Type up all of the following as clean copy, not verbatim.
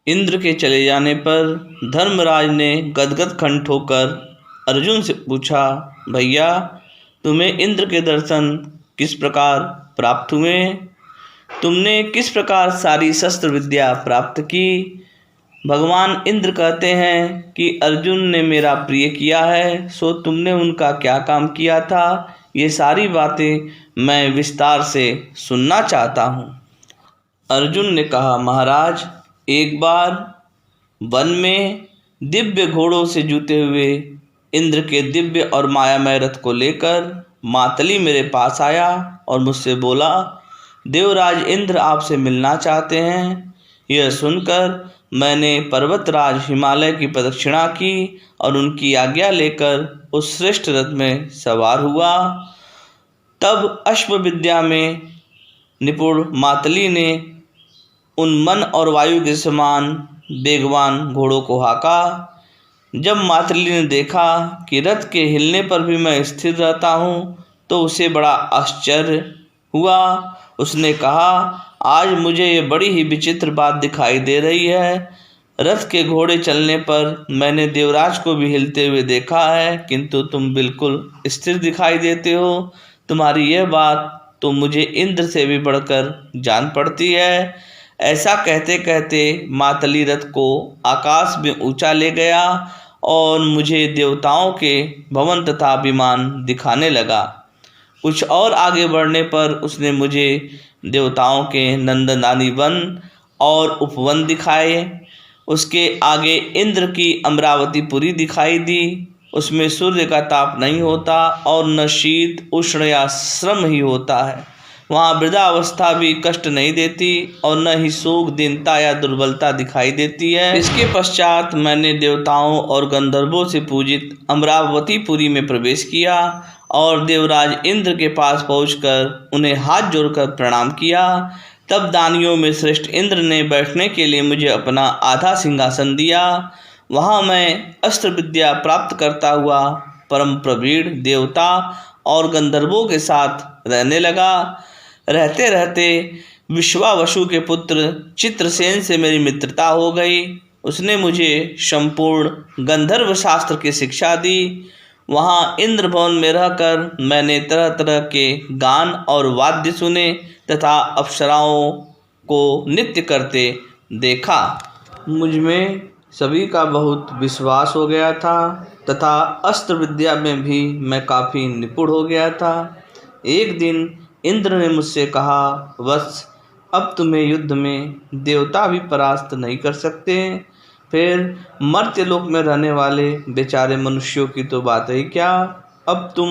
इंद्र के चले जाने पर धर्मराज ने गदगद कंठ होकर अर्जुन से पूछा, भैया तुम्हें इंद्र के दर्शन किस प्रकार प्राप्त हुए? तुमने किस प्रकार सारी शस्त्र विद्या प्राप्त की? भगवान इंद्र कहते हैं कि अर्जुन ने मेरा प्रिय किया है, सो तुमने उनका क्या काम किया था? ये सारी बातें मैं विस्तार से सुनना चाहता हूँ। अर्जुन ने कहा, महाराज एक बार वन में दिव्य घोड़ों से जुते हुए इंद्र के दिव्य और मायामय रथ को लेकर मातली मेरे पास आया और मुझसे बोला, देवराज इंद्र आपसे मिलना चाहते हैं। यह सुनकर मैंने पर्वतराज हिमालय की प्रदक्षिणा की और उनकी आज्ञा लेकर उस श्रेष्ठ रथ में सवार हुआ। तब अश्व विद्या में निपुण मातली ने उन मन और वायु के समान वेगवान घोड़ों को हाँका। जब मातली ने देखा कि रथ के हिलने पर भी मैं स्थिर रहता हूँ तो उसे बड़ा आश्चर्य हुआ। उसने कहा, आज मुझे ये बड़ी ही विचित्र बात दिखाई दे रही है। रथ के घोड़े चलने पर मैंने देवराज को भी हिलते हुए देखा है, किंतु तुम बिल्कुल स्थिर दिखाई देते हो। तुम्हारी यह बात तो मुझे इंद्र से भी बढ़कर जान पड़ती है। ऐसा कहते कहते मातली रथ को आकाश में ऊंचा ले गया और मुझे देवताओं के भवन तथा विमान दिखाने लगा। कुछ और आगे बढ़ने पर उसने मुझे देवताओं के नंदनानी वन और उपवन दिखाए। उसके आगे इंद्र की अमरावतीपुरी दिखाई दी। उसमें सूर्य का ताप नहीं होता और न शीत उष्ण या श्रम ही होता है। वहाँ वृद्धावस्था भी कष्ट नहीं देती और न ही शोक दीनता या दुर्बलता दिखाई देती है। इसके पश्चात मैंने देवताओं और गंधर्वों से पूजित अमरावतीपुरी में प्रवेश किया और देवराज इंद्र के पास पहुंचकर उन्हें हाथ जोड़कर प्रणाम किया। तब दानियों में श्रेष्ठ इंद्र ने बैठने के लिए मुझे अपना आधा सिंहासन दिया। वहाँ मैं अस्त्र विद्या प्राप्त करता हुआ परम प्रवीण देवता और गंधर्वों के साथ रहने लगा। रहते रहते विश्वावसु के पुत्र चित्रसेन से मेरी मित्रता हो गई। उसने मुझे संपूर्ण गंधर्व शास्त्र की शिक्षा दी। वहाँ इंद्र भवन में रहकर मैंने तरह तरह के गान और वाद्य सुने तथा अप्सराओं को नृत्य करते देखा। मुझ में सभी का बहुत विश्वास हो गया था तथा अस्त्र विद्या में भी मैं काफ़ी निपुण हो गया था। एक दिन इंद्र ने मुझसे कहा, वत्स अब तुम्हें युद्ध में देवता भी परास्त नहीं कर सकते। फिर मर्त्यलोक में रहने वाले बेचारे मनुष्यों की तो बात ही क्या। अब तुम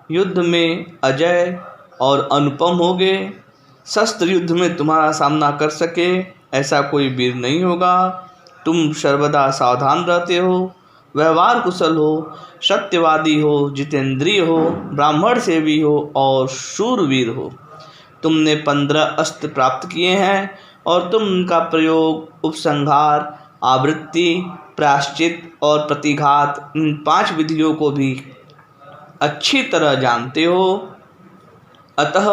युद्ध में अजय और अनुपम होगे। शस्त्र युद्ध में तुम्हारा सामना कर सके ऐसा कोई वीर नहीं होगा। तुम सर्वदा सावधान रहते हो, व्यवहार कुशल हो, सत्यवादी हो, जितेंद्रिय हो, ब्राह्मण सेवी हो और शूरवीर हो। तुमने 15 अस्त्र प्राप्त किए हैं और तुम उनका प्रयोग उपसंहार, आवृत्ति, प्रायश्चित और प्रतिघात इन 5 विधियों को भी अच्छी तरह जानते हो। अतः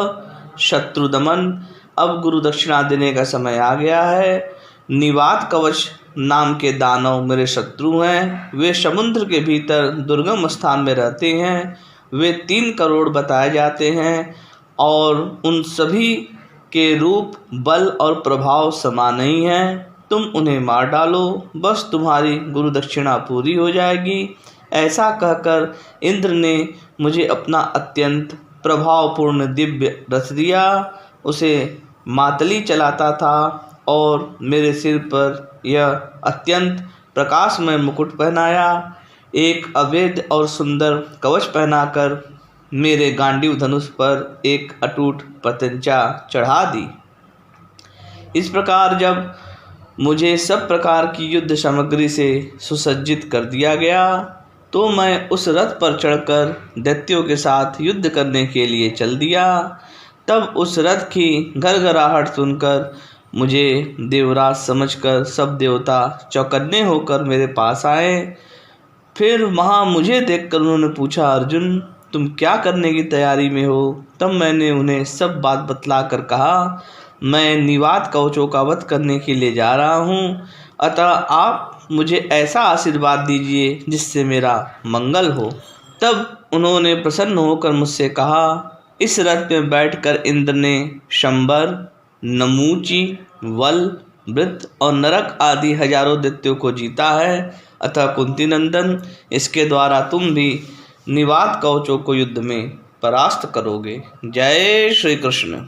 शत्रुदमन, अब गुरु दक्षिणा देने का समय आ गया है। निवात कवच नाम के दानव मेरे शत्रु हैं। वे समुद्र के भीतर दुर्गम स्थान में रहते हैं। वे 3 करोड़ बताए जाते हैं और उन सभी के रूप, बल और प्रभाव समान ही हैं। तुम उन्हें मार डालो, बस तुम्हारी गुरु दक्षिणा पूरी हो जाएगी। ऐसा कहकर इंद्र ने मुझे अपना अत्यंत प्रभावपूर्ण दिव्य रथ दिया। उसे मातली चलाता था और मेरे सिर पर यह अत्यंत प्रकाशमय मुकुट पहनाया। एक अवैध और सुंदर कवच पहनाकर मेरे गांडीव धनुष पर एक अटूट प्रत्यंचा चढ़ा दी। इस प्रकार जब मुझे सब प्रकार की युद्ध सामग्री से सुसज्जित कर दिया गया तो मैं उस रथ पर चढ़कर दैत्यों के साथ युद्ध करने के लिए चल दिया। तब उस रथ की घरघराहट सुनकर मुझे देवराज समझकर सब देवता चौकन्ने होकर मेरे पास आए। फिर वहाँ मुझे देखकर उन्होंने पूछा, अर्जुन तुम क्या करने की तैयारी में हो? तब मैंने उन्हें सब बात बतला कर कहा, मैं निवात कवचों का वध करने के लिए जा रहा हूँ, अतः आप मुझे ऐसा आशीर्वाद दीजिए जिससे मेरा मंगल हो। तब उन्होंने प्रसन्न होकर मुझसे कहा, इस रथ में बैठकर इंद्र ने शंबर, नमूची, वल, वृत्त और नरक आदि हजारों दैत्यों को जीता है। अतः कुंती नंदन, इसके द्वारा तुम भी निवात कवचों को युद्ध में परास्त करोगे। जय श्री कृष्ण।